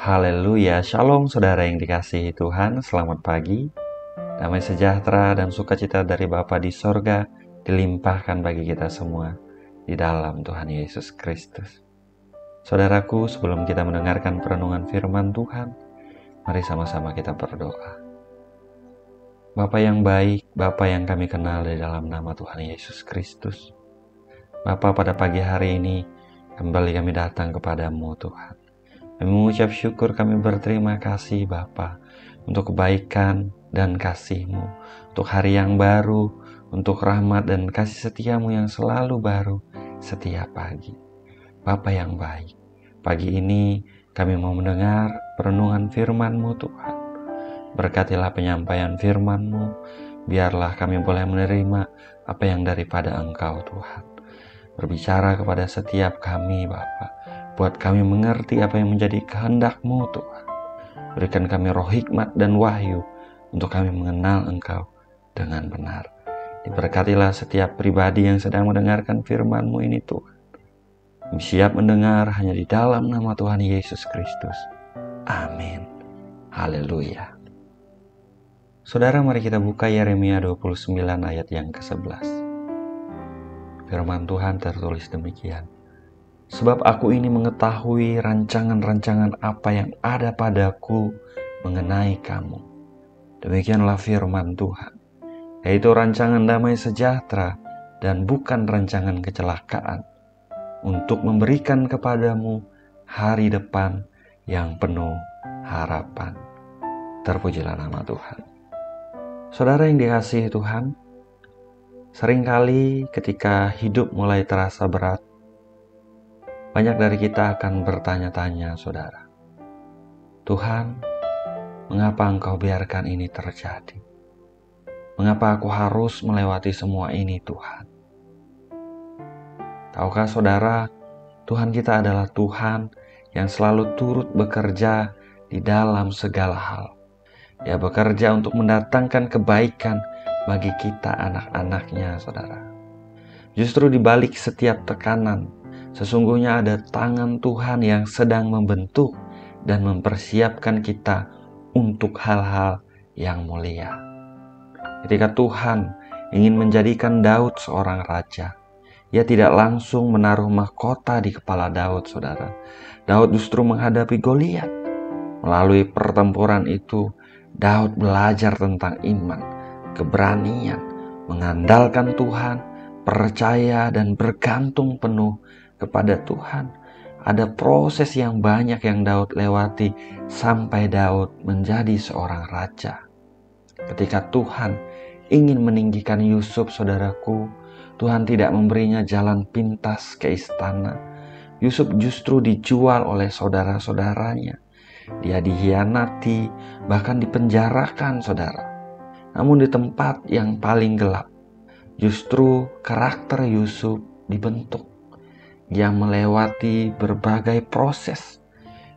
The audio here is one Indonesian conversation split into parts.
Haleluya, shalom saudara yang dikasihi Tuhan, selamat pagi. Damai sejahtera dan sukacita dari Bapa di sorga dilimpahkan bagi kita semua di dalam Tuhan Yesus Kristus. Saudaraku, sebelum kita mendengarkan perenungan firman Tuhan, mari sama-sama kita berdoa. Bapa yang baik, Bapa yang kami kenal di dalam nama Tuhan Yesus Kristus. Bapa, pada pagi hari ini kembali kami datang kepadamu Tuhan. Kami mengucap syukur, kami berterima kasih Bapa untuk kebaikan dan kasih-Mu, untuk hari yang baru, untuk rahmat dan kasih setia-Mu yang selalu baru setiap pagi. Bapa yang baik, pagi ini kami mau mendengar perenungan firman-Mu Tuhan. Berkatilah penyampaian firman-Mu, biarlah kami boleh menerima apa yang daripada Engkau Tuhan. Berbicara kepada setiap kami Bapa, buat kami mengerti apa yang menjadi kehendak-Mu Tuhan. Berikan kami roh hikmat dan wahyu untuk kami mengenal Engkau dengan benar. Diberkatilah setiap pribadi yang sedang mendengarkan firman-Mu ini Tuhan. Kami siap mendengar hanya di dalam nama Tuhan Yesus Kristus. Amin. Haleluya. Saudara, mari kita buka Yeremia 29 ayat yang ke-11. Firman Tuhan tertulis demikian. Sebab aku ini mengetahui rancangan-rancangan apa yang ada padaku mengenai kamu. Demikianlah firman Tuhan, yaitu rancangan damai sejahtera dan bukan rancangan kecelakaan, untuk memberikan kepadamu hari depan yang penuh harapan. Terpujilah nama Tuhan. Saudara yang dikasihi Tuhan, seringkali ketika hidup mulai terasa berat, banyak dari kita akan bertanya-tanya, saudara. Tuhan, mengapa Engkau biarkan ini terjadi? Mengapa aku harus melewati semua ini, Tuhan? Tahukah saudara, Tuhan kita adalah Tuhan yang selalu turut bekerja di dalam segala hal. Dia bekerja untuk mendatangkan kebaikan bagi kita anak-anaknya, saudara. Justru di balik setiap tekanan, sesungguhnya ada tangan Tuhan yang sedang membentuk dan mempersiapkan kita untuk hal-hal yang mulia. Ketika Tuhan ingin menjadikan Daud seorang raja, Ia tidak langsung menaruh mahkota di kepala Daud, saudara. Daud justru menghadapi Goliat. Melalui pertempuran itu, Daud belajar tentang iman, keberanian, mengandalkan Tuhan, percaya dan bergantung penuh kepada Tuhan. Ada proses yang banyak yang Daud lewati sampai Daud menjadi seorang raja. Ketika Tuhan ingin meninggikan Yusuf, saudaraku, Tuhan tidak memberinya jalan pintas ke istana. Yusuf justru dijual oleh saudara-saudaranya. Dia dihianati, bahkan dipenjarakan, saudara. Namun di tempat yang paling gelap, justru karakter Yusuf dibentuk. Dia melewati berbagai proses.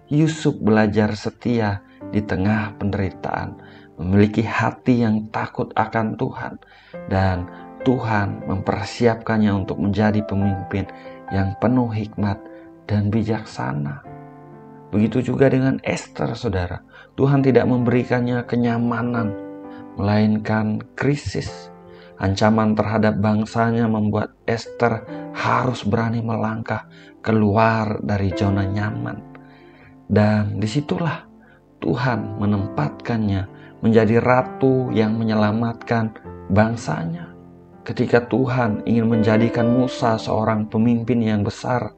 Yusuf belajar setia di tengah penderitaan, memiliki hati yang takut akan Tuhan, dan Tuhan mempersiapkannya untuk menjadi pemimpin yang penuh hikmat dan bijaksana. Begitu juga dengan Esther, saudara. Tuhan tidak memberikannya kenyamanan, melainkan krisis. Ancaman terhadap bangsanya membuat Esther harus berani melangkah keluar dari zona nyaman. Dan disitulah Tuhan menempatkannya menjadi ratu yang menyelamatkan bangsanya. Ketika Tuhan ingin menjadikan Musa seorang pemimpin yang besar,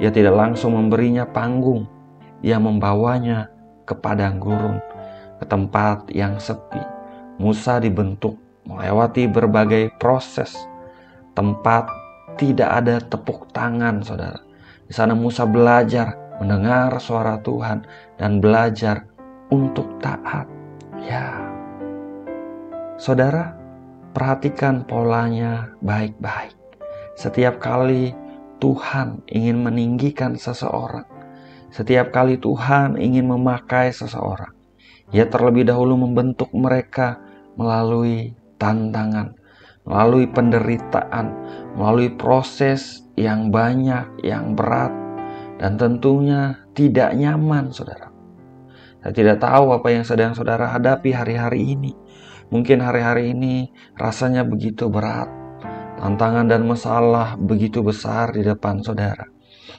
Ia tidak langsung memberinya panggung. Ia membawanya ke padang gurun, ke tempat yang sepi. Musa dibentuk melewati berbagai proses, tempat tidak ada tepuk tangan, saudara. Di sana Musa belajar mendengar suara Tuhan dan belajar untuk taat. Ya, saudara, perhatikan polanya baik-baik. Setiap kali Tuhan ingin meninggikan seseorang, setiap kali Tuhan ingin memakai seseorang, Ia terlebih dahulu membentuk mereka melalui tantangan, melalui penderitaan, melalui proses yang banyak, yang berat, dan tentunya tidak nyaman, saudara. Saya tidak tahu apa yang sedang saudara hadapi hari-hari ini. Mungkin hari-hari ini rasanya begitu berat. Tantangan dan masalah begitu besar di depan saudara.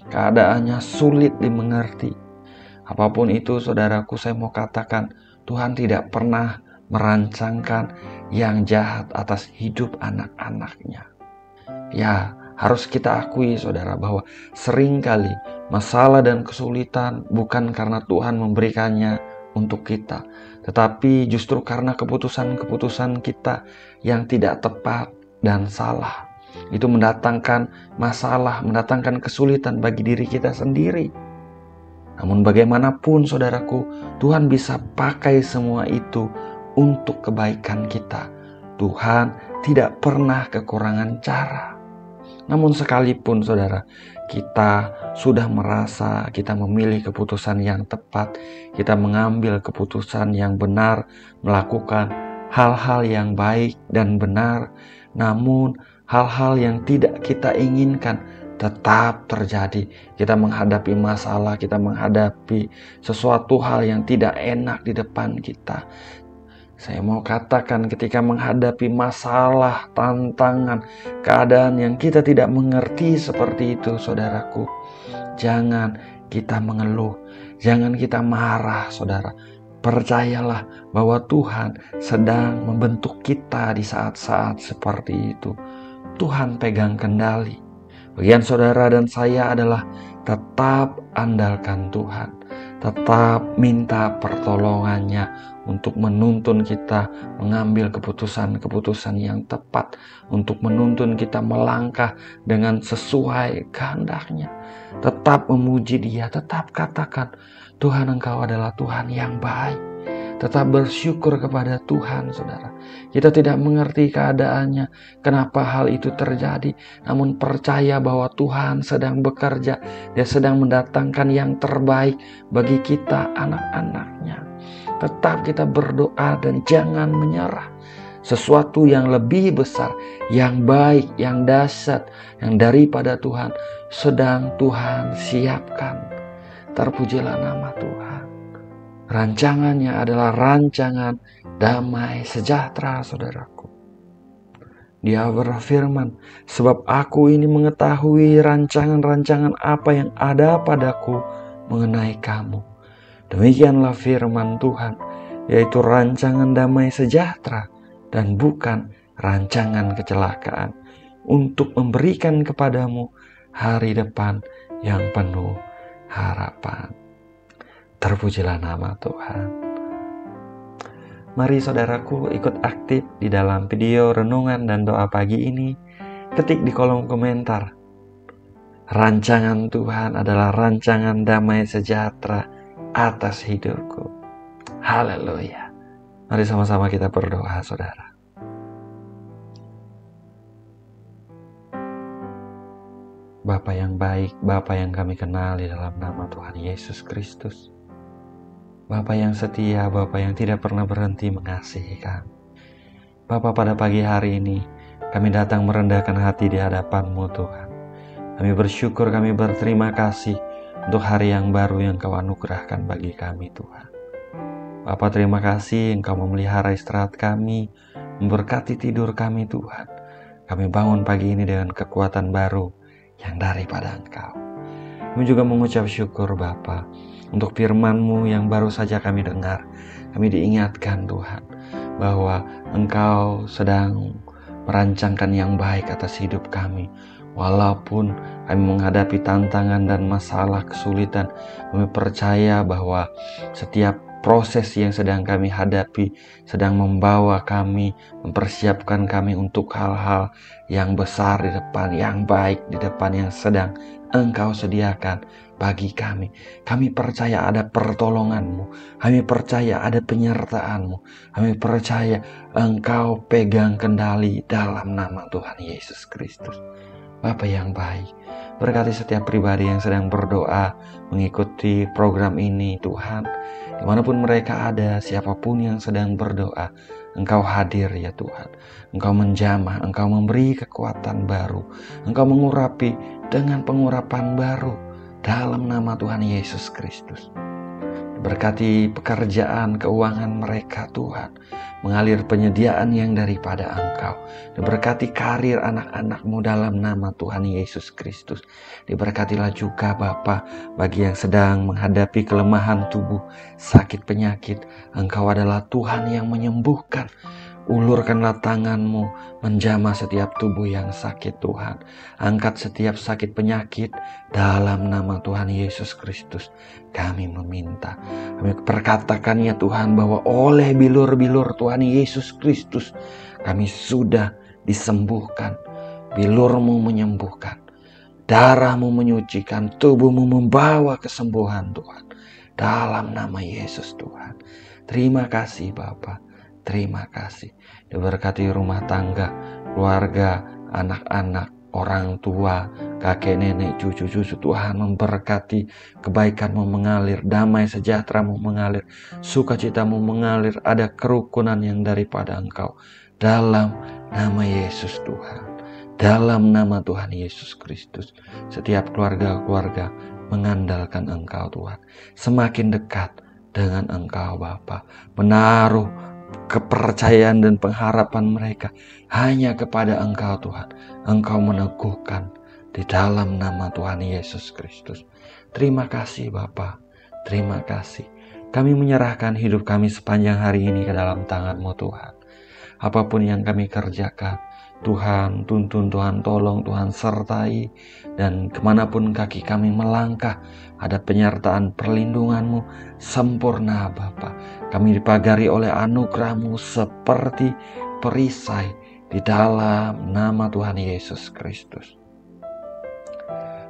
Keadaannya sulit dimengerti. Apapun itu saudaraku, saya mau katakan, Tuhan tidak pernah merancangkan yang jahat atas hidup anak-anaknya. Ya, harus kita akui saudara bahwa seringkali masalah dan kesulitan bukan karena Tuhan memberikannya untuk kita, tetapi justru karena keputusan-keputusan kita yang tidak tepat dan salah. Itu mendatangkan masalah, mendatangkan kesulitan bagi diri kita sendiri. Namun bagaimanapun saudaraku, Tuhan bisa pakai semua itu untuk kebaikan kita. Tuhan tidak pernah kekurangan cara. Namun sekalipun saudara, kita sudah merasa kita memilih keputusan yang tepat, kita mengambil keputusan yang benar, melakukan hal-hal yang baik dan benar, namun hal-hal yang tidak kita inginkan tetap terjadi. Kita menghadapi masalah, kita menghadapi sesuatu hal yang tidak enak di depan kita. Saya mau katakan, ketika menghadapi masalah, tantangan, keadaan yang kita tidak mengerti seperti itu, saudaraku, jangan kita mengeluh, jangan kita marah, saudara. Percayalah bahwa Tuhan sedang membentuk kita di saat-saat seperti itu. Tuhan pegang kendali. Bagian saudara dan saya adalah tetap andalkan Tuhan. Tetap minta pertolongannya untuk menuntun kita mengambil keputusan-keputusan yang tepat, untuk menuntun kita melangkah dengan sesuai kehendaknya. Tetap memuji Dia, tetap katakan, Tuhan, Engkau adalah Tuhan yang baik. Tetap bersyukur kepada Tuhan, saudara. Kita tidak mengerti keadaannya, kenapa hal itu terjadi, namun percaya bahwa Tuhan sedang bekerja. Dia sedang mendatangkan yang terbaik bagi kita, anak-anaknya. Tetap kita berdoa dan jangan menyerah. Sesuatu yang lebih besar, yang baik, yang dahsyat, yang daripada Tuhan sedang Tuhan siapkan. Terpujilah nama Tuhan. Rancangannya adalah rancangan damai sejahtera, saudaraku. Dia berfirman, sebab aku ini mengetahui rancangan-rancangan apa yang ada padaku mengenai kamu. Demikianlah firman Tuhan, yaitu rancangan damai sejahtera dan bukan rancangan kecelakaan, untuk memberikan kepadamu hari depan yang penuh harapan. Terpujilah nama Tuhan. Mari saudaraku ikut aktif di dalam video renungan dan doa pagi ini. Ketik di kolom komentar, rancangan Tuhan adalah rancangan damai sejahtera atas hidupku. Haleluya. Mari sama-sama kita berdoa, saudara. Bapa yang baik, Bapa yang kami kenal di dalam nama Tuhan Yesus Kristus. Bapa yang setia, Bapa yang tidak pernah berhenti mengasihi kami. Bapa, pada pagi hari ini kami datang merendahkan hati di hadapan-Mu, Tuhan. Kami bersyukur, kami berterima kasih untuk hari yang baru yang Kau anugerahkan bagi kami, Tuhan. Bapa, terima kasih Engkau memelihara istirahat kami, memberkati tidur kami, Tuhan. Kami bangun pagi ini dengan kekuatan baru yang daripada Engkau. Kami juga mengucap syukur, Bapa, untuk firman-Mu yang baru saja kami dengar. Kami diingatkan, Tuhan, bahwa Engkau sedang merancangkan yang baik atas hidup kami. Walaupun kami menghadapi tantangan dan masalah kesulitan, kami percaya bahwa setiap proses yang sedang kami hadapi sedang membawa kami, mempersiapkan kami untuk hal-hal yang besar di depan, yang baik di depan, yang sedang Engkau sediakan bagi kami. Kami percaya ada pertolongan-Mu, kami percaya ada penyertaan-Mu, kami percaya Engkau pegang kendali dalam nama Tuhan Yesus Kristus. Bapa yang baik, berkati setiap pribadi yang sedang berdoa mengikuti program ini, Tuhan. Dimanapun mereka ada, siapapun yang sedang berdoa, Engkau hadir ya Tuhan. Engkau menjamah, Engkau memberi kekuatan baru, Engkau mengurapi dengan pengurapan baru dalam nama Tuhan Yesus Kristus. Berkati pekerjaan, keuangan mereka Tuhan. Mengalir penyediaan yang daripada Engkau. Diberkati karir anak-anak-Mu dalam nama Tuhan Yesus Kristus. Diberkatilah juga Bapa bagi yang sedang menghadapi kelemahan tubuh, sakit penyakit. Engkau adalah Tuhan yang menyembuhkan. Ulurkanlah tangan-Mu menjamah setiap tubuh yang sakit Tuhan. Angkat setiap sakit penyakit dalam nama Tuhan Yesus Kristus. Kami meminta, kami perkatakannya Tuhan bahwa oleh bilur-bilur Tuhan Yesus Kristus kami sudah disembuhkan. Bilur-Mu menyembuhkan. Darah-Mu menyucikan, tubuh-Mu membawa kesembuhan Tuhan. Dalam nama Yesus Tuhan. Terima kasih Bapa. Terima kasih. Diberkati rumah tangga, keluarga, anak-anak, orang tua, kakek, nenek, cucu-cucu. Tuhan memberkati, kebaikan-Mu mengalir, damai sejahtera-Mu mengalir, sukacita-Mu mengalir, ada kerukunan yang daripada Engkau. Dalam nama Yesus Tuhan. Dalam nama Tuhan Yesus Kristus. Setiap keluarga-keluarga mengandalkan Engkau Tuhan. Semakin dekat dengan Engkau Bapa. Menaruh kepercayaan dan pengharapan mereka hanya kepada Engkau Tuhan. Engkau meneguhkan di dalam nama Tuhan Yesus Kristus. Terima kasih Bapa. Terima kasih. Kami menyerahkan hidup kami sepanjang hari ini ke dalam tangan-Mu Tuhan. Apapun yang kami kerjakan, Tuhan tuntun, Tuhan tolong, Tuhan sertai. Dan kemanapun kaki kami melangkah, ada penyertaan perlindungan-Mu sempurna Bapa. Kami dipagari oleh anugerah-Mu seperti perisai di dalam nama Tuhan Yesus Kristus.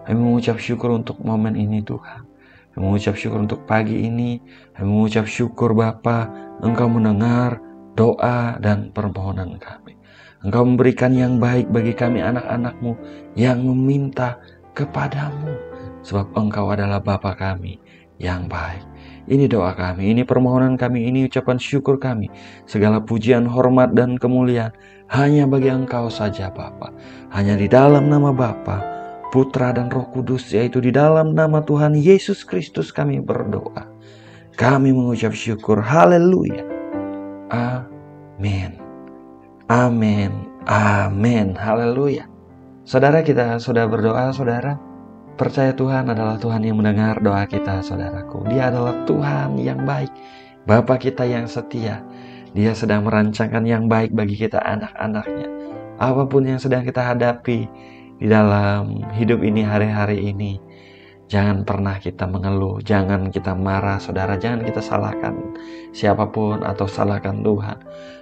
Kami mengucap syukur untuk momen ini Tuhan. Kami mengucap syukur untuk pagi ini. Kami mengucap syukur Bapa, Engkau mendengar doa dan permohonan kami. Engkau memberikan yang baik bagi kami anak-anak-Mu yang meminta kepadamu. Sebab Engkau adalah Bapa kami yang baik. Ini doa kami, ini permohonan kami, ini ucapan syukur kami. Segala pujian, hormat, dan kemuliaan hanya bagi Engkau saja Bapa. Hanya di dalam nama Bapa, Putra, dan Roh Kudus, yaitu di dalam nama Tuhan Yesus Kristus kami berdoa. Kami mengucap syukur. Haleluya. Amin. Amin. Amin. Haleluya. Saudara, kita sudah berdoa, saudara. Percaya Tuhan adalah Tuhan yang mendengar doa kita, saudaraku. Dia adalah Tuhan yang baik. Bapa kita yang setia. Dia sedang merancangkan yang baik bagi kita anak-anaknya. Apapun yang sedang kita hadapi di dalam hidup ini, hari-hari ini, jangan pernah kita mengeluh, jangan kita marah, saudara. Jangan kita salahkan siapapun atau salahkan Tuhan.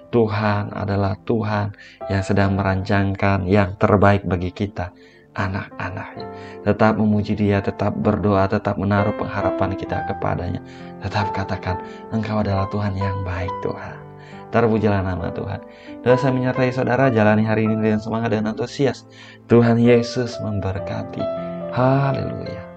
Tuhan adalah Tuhan yang sedang merancangkan yang terbaik bagi kita, anak-anaknya. Tetap memuji Dia, tetap berdoa, tetap menaruh pengharapan kita kepadanya. Tetap katakan, Engkau adalah Tuhan yang baik Tuhan. Terpujilah nama Tuhan. Doa saya menyertai saudara, jalani hari ini dengan semangat dan antusias. Tuhan Yesus memberkati. Haleluya.